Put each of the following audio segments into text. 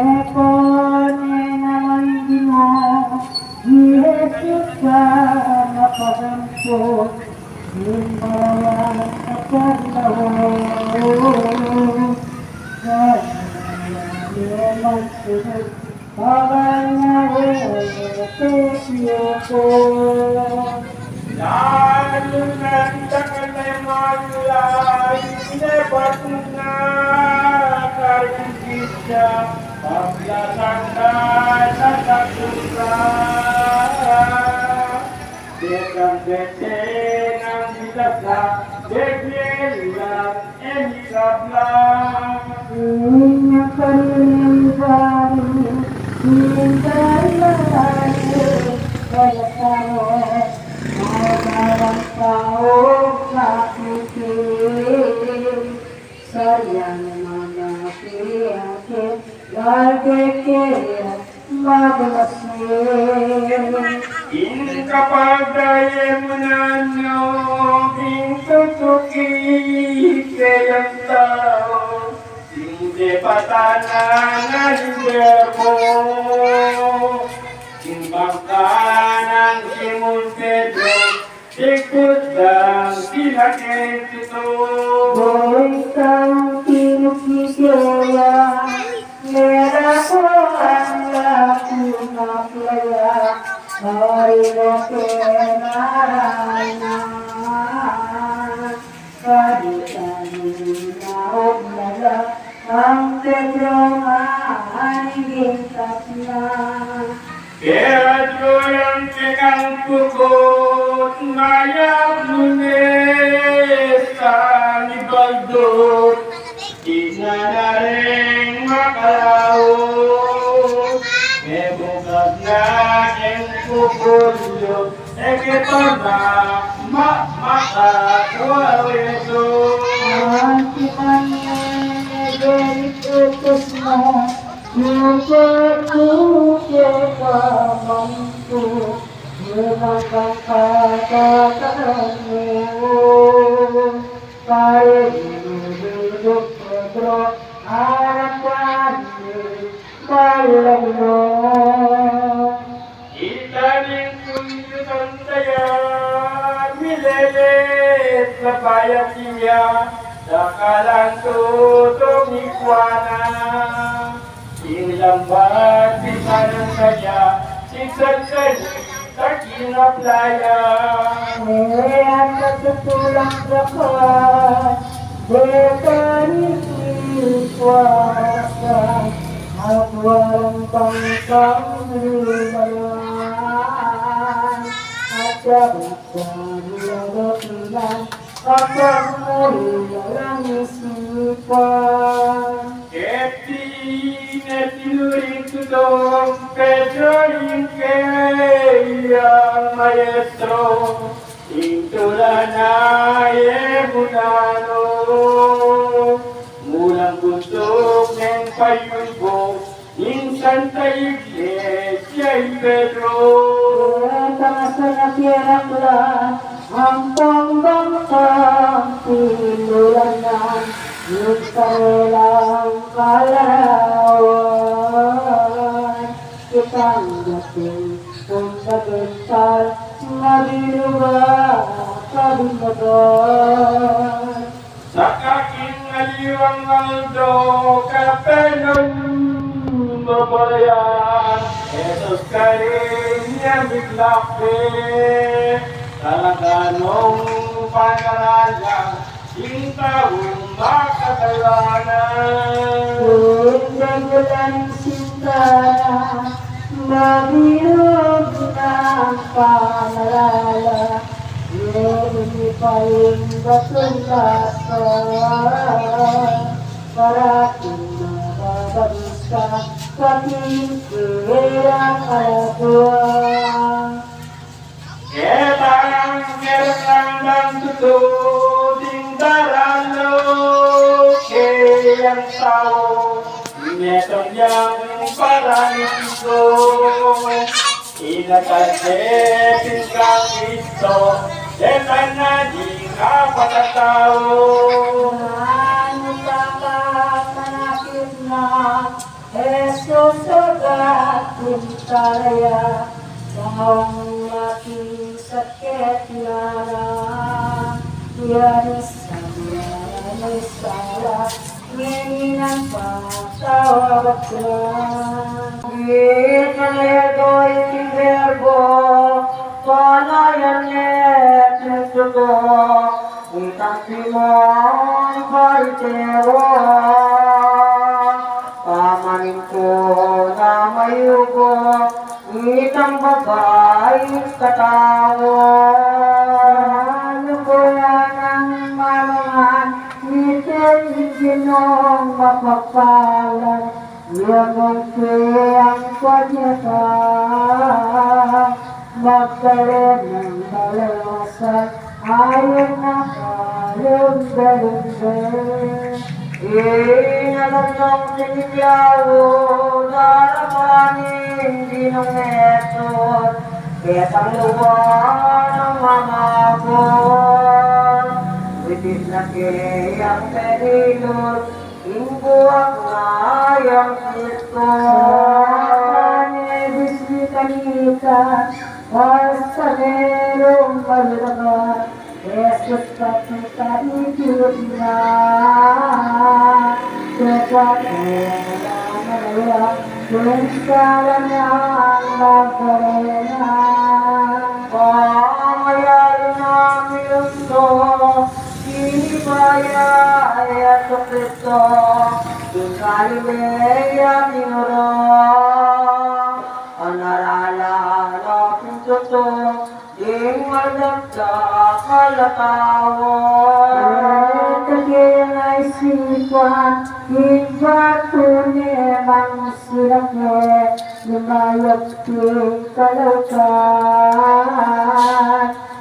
Eko naman din mo, Jesus ka napagampot, himbawan at paglaho. Kaya magsunod, pagalaho, tusiyo ko. Lalo nagtakal na yung magulay, inabat na karibis siya, paglatanggal sa takusa. Dekang bete ng bitas na, dekil lang, hirap lang. Inya paninibari, hintay malayo, kaya tayo, mawalang tao nakikinig. Sayang mga piyakit, lagi kaya magmasin. Kapag daya mo na nyo, pintutuki kayang tao, hindi patanan na liberbo. Timbang ka ng Simon Pedro, ikot lang sila kentito. Boy kang pinukikaya, mera ko ang laku na playa. Marilah kenalan, kadikan naog nala, ang tendrongan gintatna. Pedro yang tegang pukot, mayap lunes sa libaldot, di na rin makalaot. Bukas na ang pupulyo, ito na makakawaweso. Antipan negeritus mo, yukertuke ka mampu, menangkan kata-kata mo. Kaya hidup Pedro, harapan malam mo. Italing kuyutan saya, milelet sa bayan niya, sakalang tutong ikwana. Ilambat pisanan kaya, sigsagkay sa kinaplaya. Ang natutulang dapat, dekan iiwasan, at walang pangkang lumayan. At sabit sa nilagapilan, kapag nalilang isipan. Keti netinurin tudong Pedro yung kaya maestro, intula na emunano. Mulang gusto ng payubo, minsan tayo iglesia y Pedro. Sa nakiranglan, ang pangbangsang pinulanan, yung kanilang kalarawan. Kitang dating kung sa gental, mabinuwa kabinaban. Sa kaking aliwang aldo, kapenong babayan, Jesus karinya biglake, talaga nung pangalalang, sintawang makatalanan. Dagulan sinta, mabinog ng pamarala, hindi pa yung basun-basun, para kung nakabagis ka, pakikirang alatuan. Ketang kerang tutuding daralo, kayang tao, netong yang paralitigo, inakasetin kang ito, detan na di ka patatao. Ano pa manakit na Jesus ang ating karaya, ang aking sakit na yan sa mga sala, ngayon ang patawag ka. Ito'y verbo, panayan at nagtuto, itang simon karitero, pamanin ko na mayugo, itang bagay katawo. Ano ko yan ang mamahan, ito'y ginong mapagpalan, yamang kayang panyata, magkaroon ng balasan, ayaw na kalumbalumban. Inalong sinigyawo, daramanin dinong eton, ketang luwan ng mamabon, witis na kayang perilot, ingbuak ngayang Kristo. Nebis di kanita, basta merong paglaga, Jesus pagkita ikot na, kaya Bensalan ang magkarena. Pamayarin namin ito, inibaya at Kristo, yung Galilea minuro, anarala natin ito, ding magdagda kalatawon. Kagayang ay sipan, Ibatune bang silake, lumayag ting kalautan,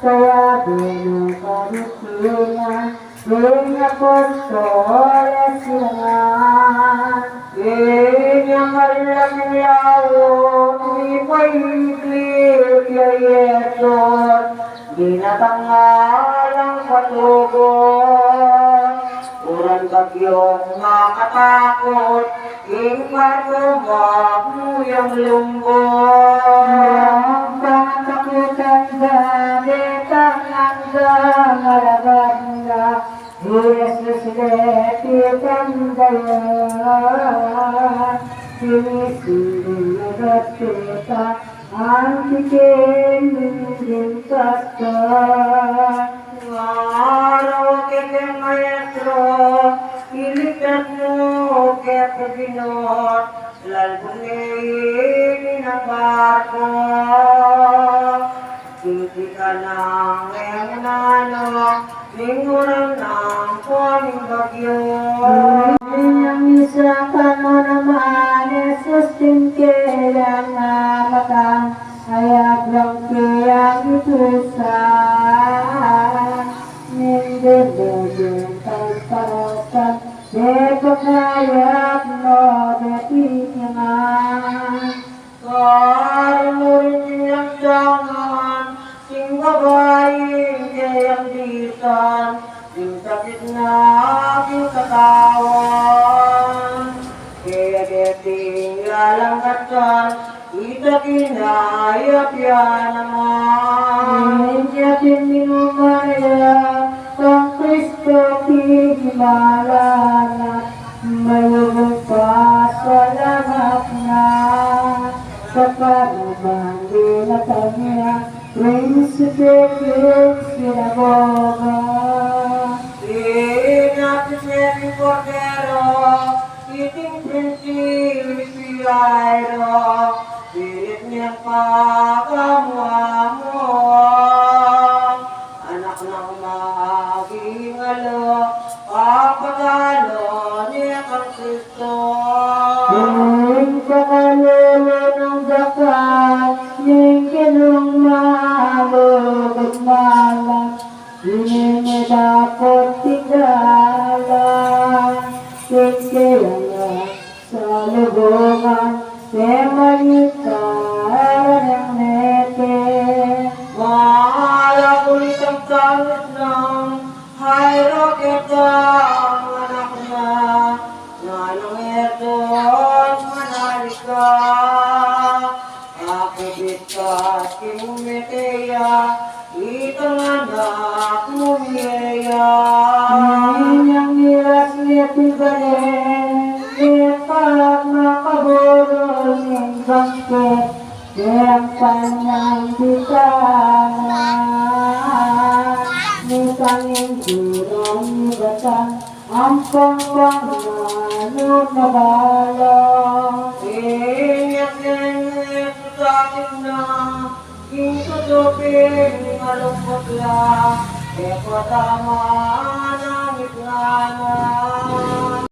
kaya binukarutingan, ting apostol silangan. Inyang malaming yawon, ipahiglit yayeton, ginatangalang patugon. Uran bagyong makatakot, ingmatubak mo yung lumbong. Pangatakutan gamit ang hanggang alagad na, Jesus letitan dayan. Sinisigat kita, ang tikin din kasta. Araw kitang maestro, ilikat mo kaya pabinot, lalbunin ang barko. Hindi ka nang ngenano, lingurang ng kuning bagyo. Ang isa ka mo naman, Jesus din kailang namatang, hayag lang kayang itusan. Nindin pagparosan, depok hayag mo detingan. Karunin niyang jangan, sing babaeng kayang disan, sing sakit na aking katawan. Kaya deting lalang katan, itakinayap yan naman. Iyakin minumaya, kang Kristo kihimalanat, mayroong pasalamat na, sa parubang dinatang niya, Prinsipe Kiyong sinagoga. Inatin niya yung Cordero, iting Prinsipiayro, pilit niyang pagamuha mo, anak ng maging alo, papagalo niya kang Kristo. Yung kakalolo ng dapat, yung kinong malugod malang, hindi niya dapat tigala, kikilala sa lubungan, semanita ng nete. Mahal ulit ang tangit ng hayro kita ang anak na, nanong ito ang ka. Ako bitas kimumeteya, itang anak mo niya. Yang nilas niya pinagin, ipag makaburol ng bangkit, yang kanyang bitana. Nitang indurang nibatan, ang pangpanganod na balong. Iyak sa akin na, ikutupin malungkot lang, e patama ng itlana.